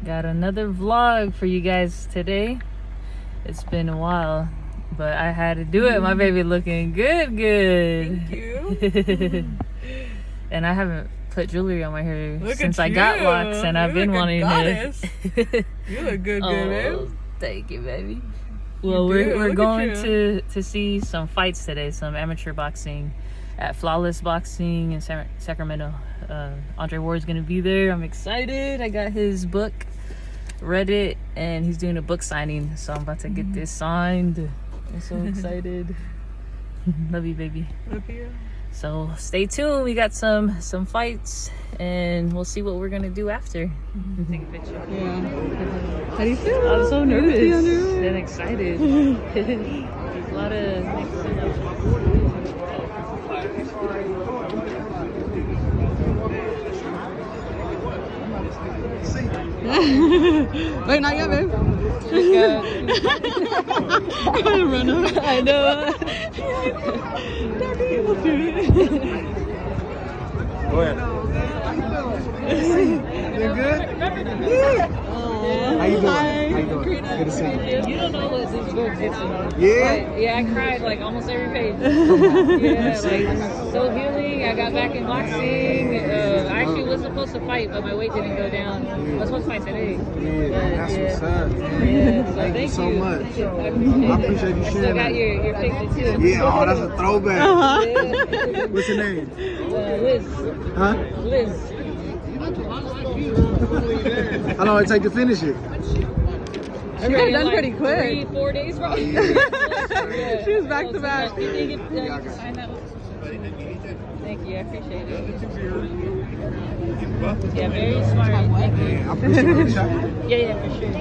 Got another vlog for you guys today. It's been a while, but I had to do it. My baby looking good. Thank you. And I haven't put jewelry on my hair Look since at I got you. locks, and I've been wanting to. You look good, Oh, babe. thank you, baby. Well, do. we're Look going at to see some fights today, some amateur boxing at Flawless Boxing in Sacramento. Andre Ward's gonna be there. I'm excited. I got his book, read it, and he's doing a book signing, so I'm about to get this signed. I'm so excited. Love you, baby. Love you. So stay tuned. We got some fights, and we'll see what we're gonna do after. Take a picture. Yeah. How do you feel? I'm so nervous You and excited. There's a lot of Wait, not yet, babe. I'm gonna run up. I know. Go ahead. You good? How you doing? Hi. How you doing? Good to see you. You don't know what this book is. Yeah? Yeah, I cried like almost every page. Yeah, like so healing. I got back in boxing. I actually was supposed to fight, but my weight didn't go down. I was supposed to fight today. Yeah, that's what's up. Yeah, so Thank you so much. I appreciate you I still sharing got that. your picture too. Yeah, oh, that's a throwback. Uh-huh. What's your name? Liz. Huh? Liz. How long it take to finish it? She got it done pretty quick. 3-4 days, probably. She was back to back. You think you can sign that? Thank you, I appreciate it. Yeah, very smart. Thank you. I appreciate it. Yeah, for sure.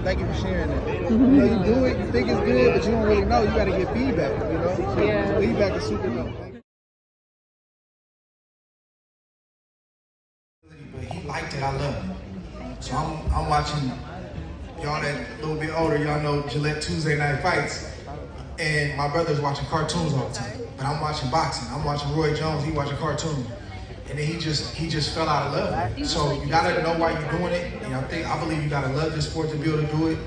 Thank you for sharing that. You know, you do it, you think it's good, but you don't really know. You got to get feedback, you know? So Yeah. feedback is super dope. But he liked it, I love it. So I'm watching y'all that a little bit older, y'all know Gillette Tuesday Night Fights. And my brother's watching cartoons all the time. But I'm watching boxing. I'm watching Roy Jones, he watching cartoons. And then he just fell out of love with it. So you gotta know why you're doing it. And I believe you gotta love this sport to be able to do it.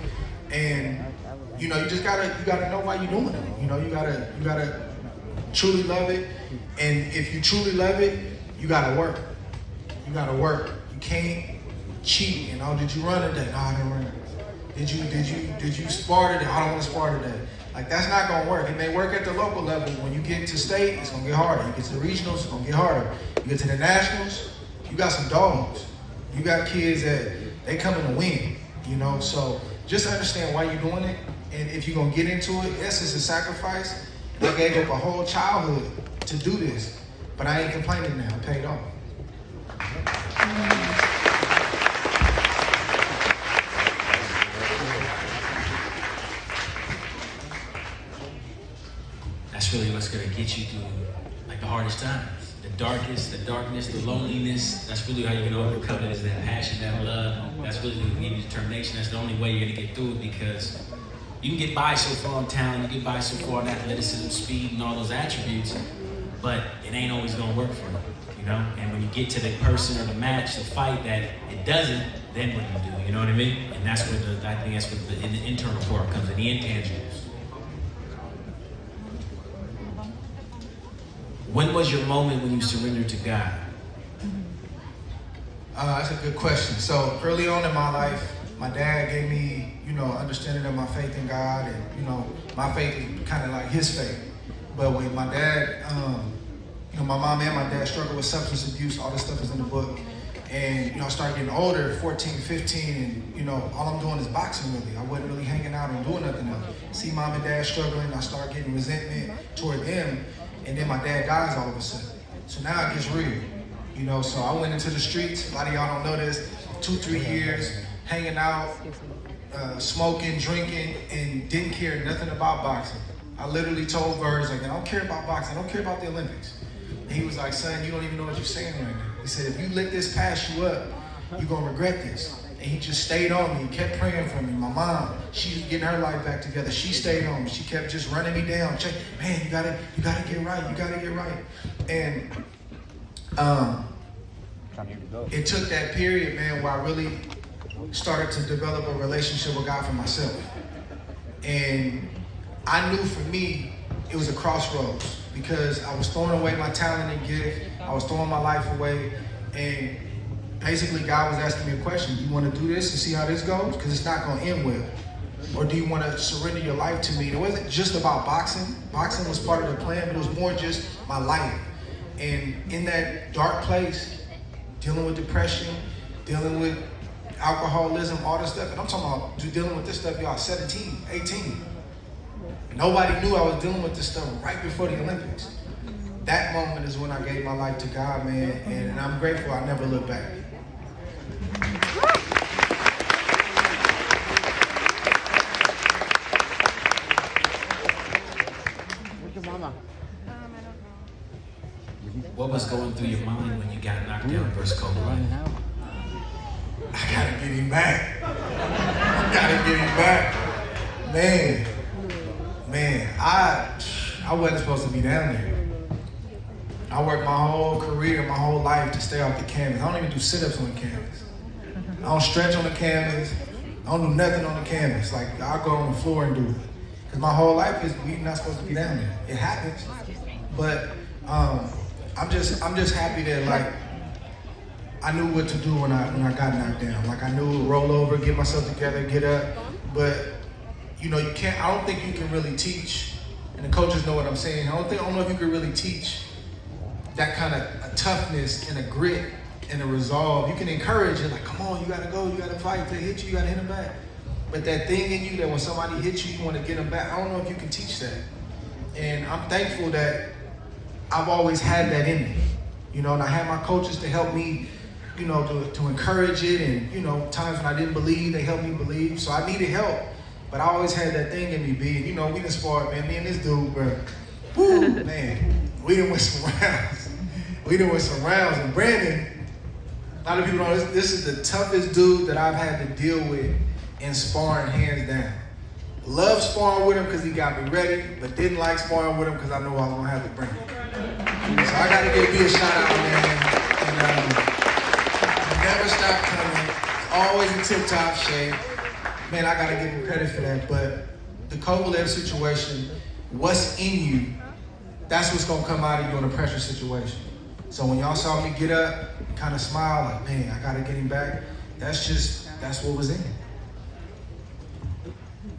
And you know, you gotta know why you're doing it. You know, you gotta truly love it. And if you truly love it, you gotta work. You gotta work. You can't cheat. You know, did you run today? No, I didn't run. Did you spar today? I don't want to spar today. Like, that's not gonna work. It may work at the local level. When you get to state, it's gonna get harder. You get to the regionals, it's gonna get harder. You get to the nationals, you got some dogs. You got kids that they coming to win, you know? So just understand why you're doing it. And if you're gonna get into it, yes, it's a sacrifice. And I gave up a whole childhood to do this, but I ain't complaining now, it paid off. That's really what's gonna get you through like the hardest times. The darkness, the loneliness. That's really how you're gonna overcome it, is that passion, that love. That's really gonna give you determination. That's the only way you're gonna get through it, because you can get by so far on talent, you get by so far on athleticism, speed, and all those attributes, but it ain't always gonna work for you know? And when you get to the person or the match, the fight that it doesn't, then what do you do? You know what I mean? And that's where I think that's where the internal part comes in, the intangibles. When was your moment when you surrendered to God? That's a good question. So early on in my life, my dad gave me, you know, understanding of my faith in God, and you know, my faith is kind of like his faith. But when my dad, you know, my mom and my dad struggled with substance abuse, all this stuff is in the book. And, you know, I started getting older, 14, 15, and, you know, all I'm doing is boxing really. I wasn't really hanging out and doing nothing else. See mom and dad struggling, I start getting resentment toward them, and then my dad dies all of a sudden. So now it gets real, you know, so I went into the streets. A lot of y'all don't know this, 2-3 years, hanging out, smoking, drinking, and didn't care nothing about boxing. I literally told Verge, like, I don't care about boxing, I don't care about the Olympics. And he was like, son, you don't even know what you're saying right now. He said, if you let this pass you up, you're gonna regret this. And he just stayed on me, he kept praying for me. My mom, she's getting her life back together. She stayed on me. She kept just running me down. Man, you gotta get right, you gotta get right. And it took that period, man, where I really started to develop a relationship with God for myself. And I knew for me, it was a crossroads because I was throwing away my talent and gift. I was throwing my life away. And basically God was asking me a question. Do you want to do this and see how this goes? Because it's not going to end well. Or do you want to surrender your life to me? It wasn't just about boxing. Boxing was part of the plan, but it was more just my life. And in that dark place, dealing with depression, dealing with alcoholism, all this stuff. And I'm talking about dealing with this stuff, y'all, 17, 18. Nobody knew I was dealing with this stuff right before the Olympics. That moment is when I gave my life to God, man, and I'm grateful. I never look back. What was going through your mind when you got knocked down versus Kobe? I gotta get him back. I gotta get him back. Man, I wasn't supposed to be down there. I worked my whole career, my whole life to stay off the canvas. I don't even do sit-ups on the canvas. I don't stretch on the canvas. I don't do nothing on the canvas. Like, I'll go on the floor and do it. Because my whole life is we're not supposed to be down there. It happens. But I'm just happy that, like, I knew what to do when I got knocked down. Like, I knew to roll over, get myself together, get up. But you know, I don't think you can really teach, and the coaches know what I'm saying. I don't know if you can really teach that kind of a toughness and a grit and a resolve. You can encourage it, like, come on, you gotta go, you gotta fight. If they hit you, you gotta hit them back. But that thing in you that when somebody hits you, you wanna get them back, I don't know if you can teach that. And I'm thankful that I've always had that in me. You know, and I had my coaches to help me, you know, to encourage it. And, you know, times when I didn't believe, they helped me believe. So I needed help. But I always had that thing in me, B. You know, we done sparred, man. Me and this dude, bro. Woo, man. We done went some rounds. And Brandon, a lot of people know this is the toughest dude that I've had to deal with in sparring, hands down. Love sparring with him because he got me ready, but didn't like sparring with him because I knew I was going to have to bring him. So I got to give B a shout out, man. And never stop coming. Always in tip-top shape. Man, I gotta give him credit for that, but the Kovalev situation, what's in you, that's what's gonna come out of you in a pressure situation. So when y'all saw me get up, kind of smile, like, man, I gotta get him back, that's what was in it.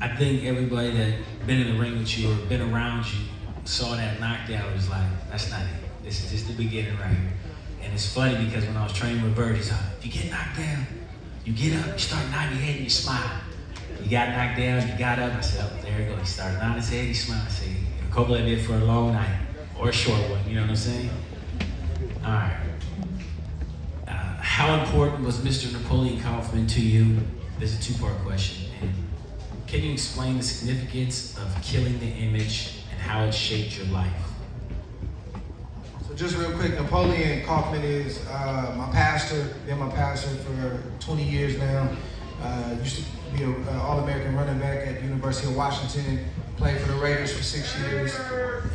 I think everybody that been in the ring with you or been around you saw that knockdown was like, that's not it. This is just the beginning right here. And it's funny because when I was training with Bird, he's like, if you get knocked down, you get up, you start nodding your head and you smile. You got knocked down, you got up. I said, oh, there you go. He started nodding his head, he smiled. I said, Kovalev did for a long night or a short one, you know what I'm saying? All right. How important was Mr. Napoleon Kaufman to you? There's a two-part question. And can you explain the significance of killing the image and how it shaped your life? So just real quick, Napoleon Kaufman is my pastor. Been my pastor for 20 years now. Used to be an All-American running back at the University of Washington. Played for the Raiders for 6 years.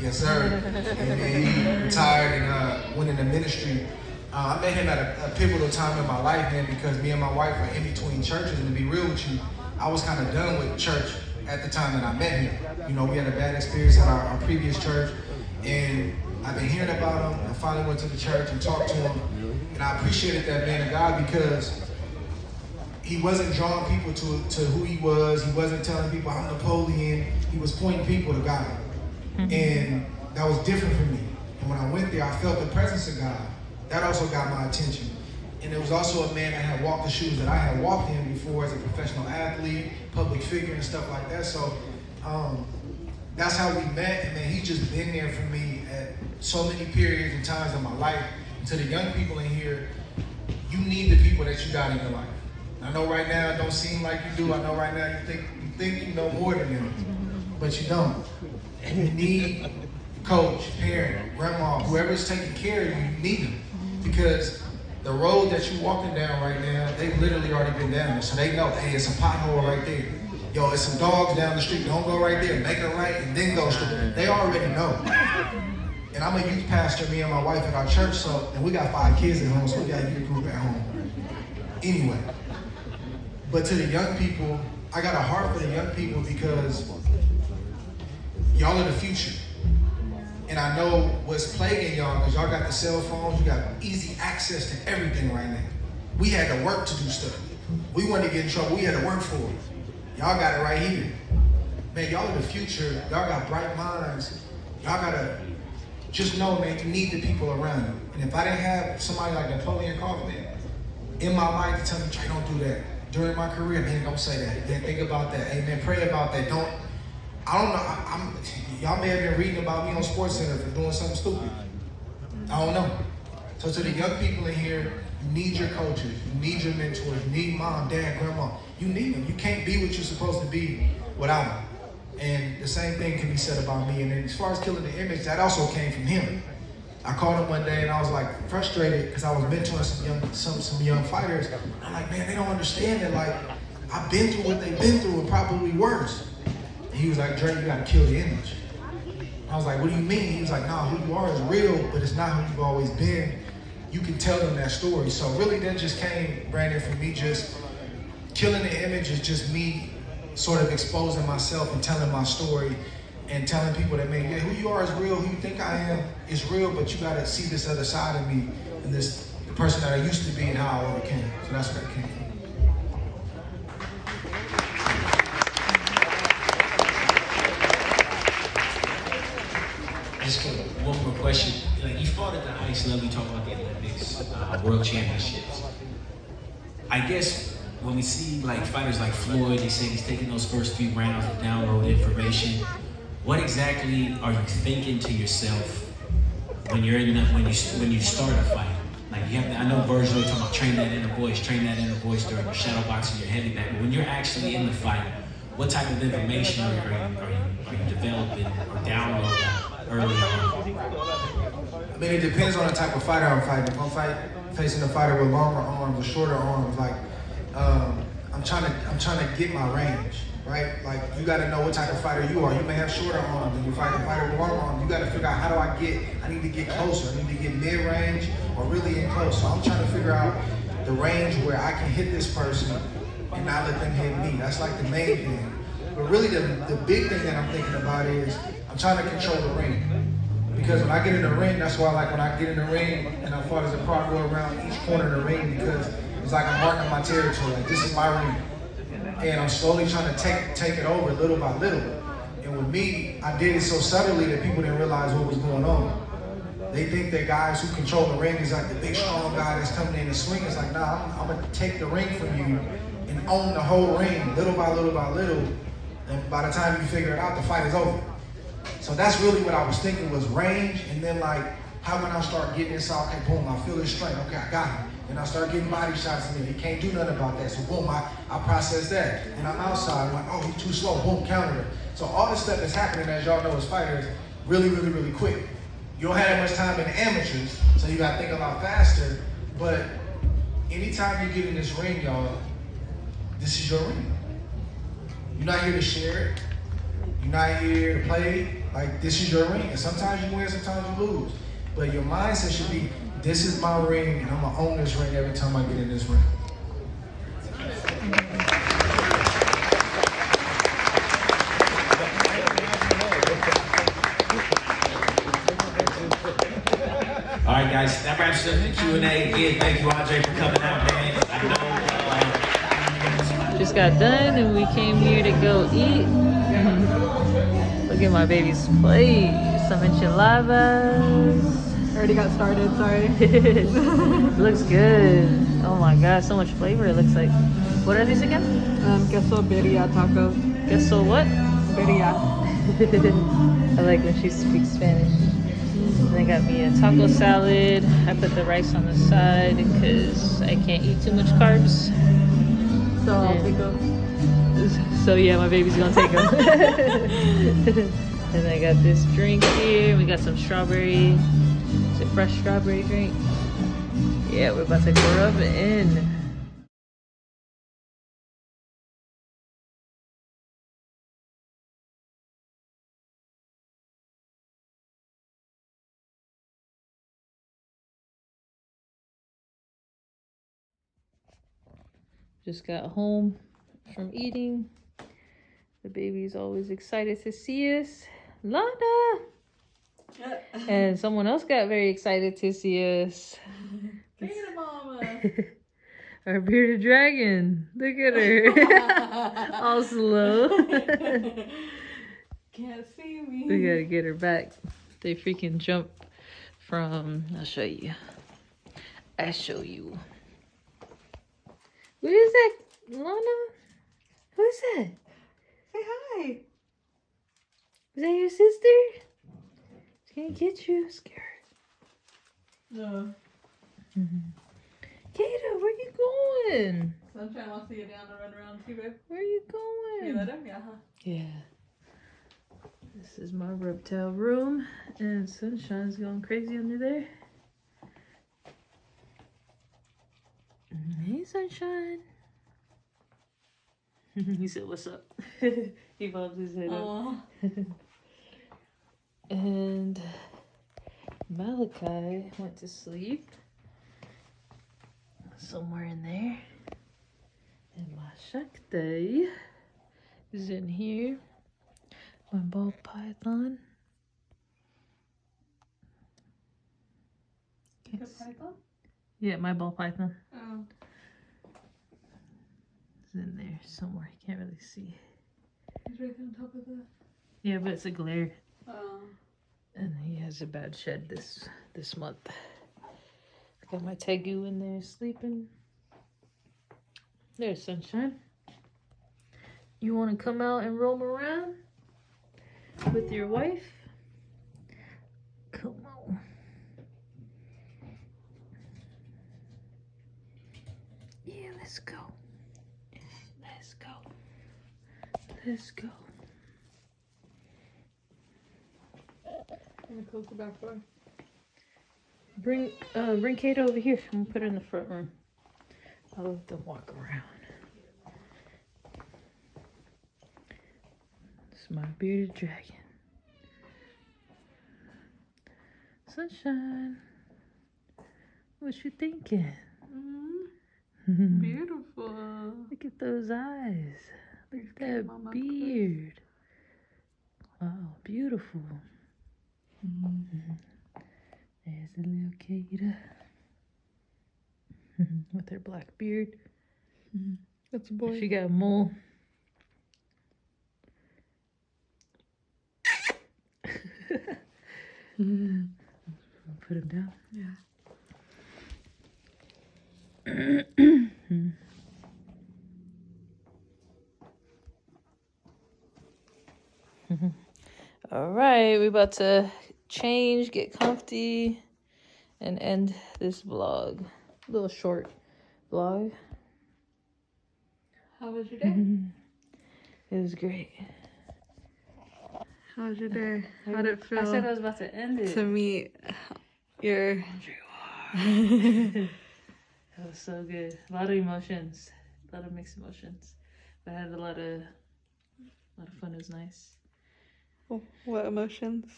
Yes, sir. And then he retired and went into ministry. I met him at a pivotal time in my life, man, because me and my wife were in between churches. And to be real with you, I was kind of done with church at the time that I met him. You know, we had a bad experience at our previous church. And I've been hearing about him. I finally went to the church and talked to him. And I appreciated that man of God because he wasn't drawing people to who he was. He wasn't telling people, I'm Napoleon. He was pointing people to God. And that was different for me. And when I went there, I felt the presence of God. That also got my attention. And there was also a man that had walked the shoes that I had walked in before as a professional athlete, public figure and stuff like that. So that's how we met. And man, he's just been there for me at so many periods and times in my life. And to the young people in here, you need the people that you got in your life. I know right now it don't seem like you do. I know right now you think you know more than them, but you don't. And you need coach, parent, grandma, whoever's taking care of you, you need them. Because the road that you're walking down right now, they've literally already been down there. So they know, hey, it's a pothole right there. Yo, it's some dogs down the street. Don't go right there. Make it right and then go straight. They already know. And I'm a youth pastor, me and my wife at our church, and we got 5 kids at home, so we got a youth group at home. Anyway, But to the young people, I got a heart for the young people because y'all are the future. And I know what's plaguing y'all because y'all got the cell phones, you got easy access to everything right now. We had to work to do stuff. We wanted to get in trouble, we had to work for it. Y'all got it right here. Man, y'all are the future. Y'all got bright minds. Y'all gotta just know, man, you need the people around you. And if I didn't have somebody like Napoleon Kaufman in my life to tell me, Trey, don't do that. During my career, man, don't say that. Man, think about that. Hey, man, pray about that. I don't know. Y'all may have been reading about me on SportsCenter for doing something stupid. I don't know. So to the young people in here, you need your coaches, you need your mentors, you need mom, dad, grandma. You need them. You can't be what you're supposed to be without them. And the same thing can be said about me. And then as far as killing the image, that also came from him. I called him one day and I was like frustrated because I was mentoring some young fighters. I'm like, man, they don't understand that. Like, I've been through what they've been through and probably worse. And he was like, Dre, you gotta kill the image. I was like, what do you mean? He was like, nah, who you are is real, but it's not who you've always been. You can tell them that story. So really that just came, Brandon, from me just killing the image is just me sort of exposing myself and telling my story and telling people that, man, yeah, who you are is real, who you think I am is real, but you gotta see this other side of me and this, the person that I used to be and how I overcame. So that's where it came from. Just one more question. Like, you fought at the highest level, you talk about the Olympics, World Championships. I guess when we see like fighters like Floyd, they say he's taking those first few rounds to download information. What exactly are you thinking to yourself when you're in when you start a fight? Like, you have to, I know Virgil talking about train that inner voice during your shadow boxing, your heavy back. But when you're actually in the fight, what type of information are you developing or downloading early on? I mean, it depends on the type of fighter I'm fighting. If I'm facing a fighter with longer arms or shorter arms, like I'm trying to get my range, right? Like, you got to know what type of fighter you are. You may have shorter arms, and you fight a fighter with longer arms. You got to figure out how do I need to get closer. I need to get mid-range or really in close. So I'm trying to figure out the range where I can hit this person and not let them hit me. That's like the main thing. But really the big thing that I'm thinking about is I'm trying to control the ring. Because when I get in the ring, that's why like when I get in the ring and I fought as a pro, go around each corner of the ring because it's like I'm marking my territory. Like, this is my ring. And I'm slowly trying to take it over little by little. And with me, I did it so subtly that people didn't realize what was going on. They think that guys who control the ring is like the big strong guy that's coming in and swing. It's like, nah, I'm gonna take the ring from you and own the whole ring little by little by little. And by the time you figure it out, the fight is over. So that's really what I was thinking was range, and then like, how can I start getting inside? Okay, boom, I feel his strength. Okay, I got him. And I start getting body shots in there. He can't do nothing about that. So boom, I process that. And I'm outside, I'm like, oh, he's too slow. Boom, counter it. So all this stuff that's happening, as y'all know as fighters, really, really, really quick. You don't have that much time in the amateurs, so you gotta think a lot faster. But anytime you get in this ring, y'all, this is your ring. You're not here to share it. You're not here to play. Like, this is your ring. And sometimes you win, sometimes you lose. But your mindset should be, this is my ring, and I'm gonna own this ring every time I get in this ring. All right, guys, that wraps up the Q&A. Again, thank you, Andre, for coming out, man. I know. Just got done and we came here to go eat. Look at my baby's plate. Some enchiladas. Already got started, sorry. Looks good. Oh my god, so much flavor it looks like. What are these again? Queso birria tacos. Queso what? Birria. I like when she speaks Spanish. And I got me a taco salad. I put the rice on the side because I can't eat too much carbs. So I'll take them. So yeah, my baby's gonna take them. And I got this drink here. We got some strawberry. Is it fresh strawberry drink? Yeah, we're about to rub it in. just got home from eating. The baby's always excited to see us. Lana! And someone else got very excited to see us. Look at mama. Our bearded dragon. Look at her. All slow. Can't see me. We gotta get her back. They freaking jump from... I'll show you. I show you. What is that, Lana? Who is that? Say hi. Is that your sister? She's gonna get you. Scared. No. Kata, where you going? Sunshine wants to get down and run around too, babe. Where you You going? let him? Yeah. Yeah. This is my reptile room, and Sunshine's going crazy under there. Hey, Sunshine. He said, "What's up?" He bobs his head up. And Malachi went to sleep somewhere in there. And my Shakti is in here. My ball python. The python? Yeah, my ball python Oh. is in there somewhere. I can't really see. He's right on top of the... Yeah, but it's a glare. Oh. And he has a bad shed this month. I got my Tegu in there sleeping. There's Sunshine. You want to come out and roam around with your wife? Come on. Yeah, let's go. Let's go. Let's go. I'm gonna close the back door. Bring Kate over here. I'm gonna put her in the front room. I'll let them walk around. This is my bearded dragon. Sunshine. What you thinking? Beautiful. Look at those eyes. Look at that Mama, beard. Wow, beautiful. There's the little Kata. With her black beard. That's a boy. She got a mole. Put him down. Yeah. All right, we're about to change, get comfy, and end this vlog. Little short vlog. How was your day? It was great. How was your day? How did it feel I said I was about to end it. to meet your... It was so good. A lot of emotions. A lot of mixed emotions. But I had a lot of fun. It was nice. What emotions?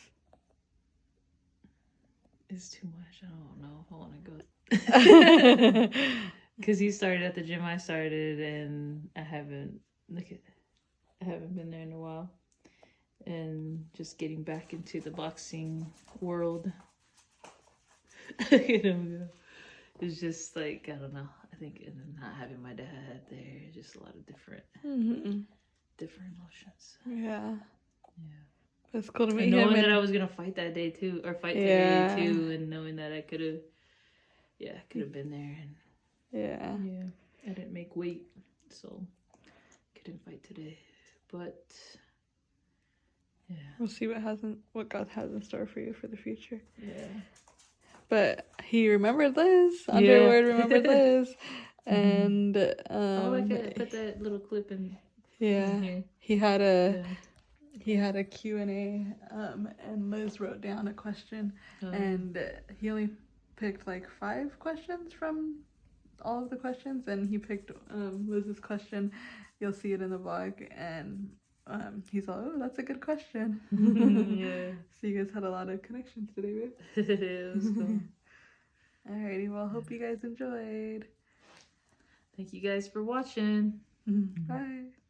It's too much. I don't know if I want to go. Because he started at the gym I started, and I haven't been there in a while. And just getting back into the boxing world. You know, it's just like, I don't know. I think and then not having my dad there, just a lot of different emotions. Yeah. Yeah. It's cool to meet And him. knowing that I was gonna fight that day too, or fight today too, and knowing that I could have been there, and Yeah. I didn't make weight, so couldn't fight today, but yeah, We'll see what God has in store for you for the future. yeah. But he remembered Liz. Underwood remembered Liz. And I could put that little clip in. yeah. In here. He had a Q&A, and Liz wrote down a question, and he only picked like 5 questions from all of the questions, and he picked Liz's question. You'll see it in the vlog, and he's all, oh, that's a good question. Yeah. So you guys had a lot of connections today, babe. It was cool. Alrighty, well, hope you guys enjoyed. Thank you guys for watching. Bye.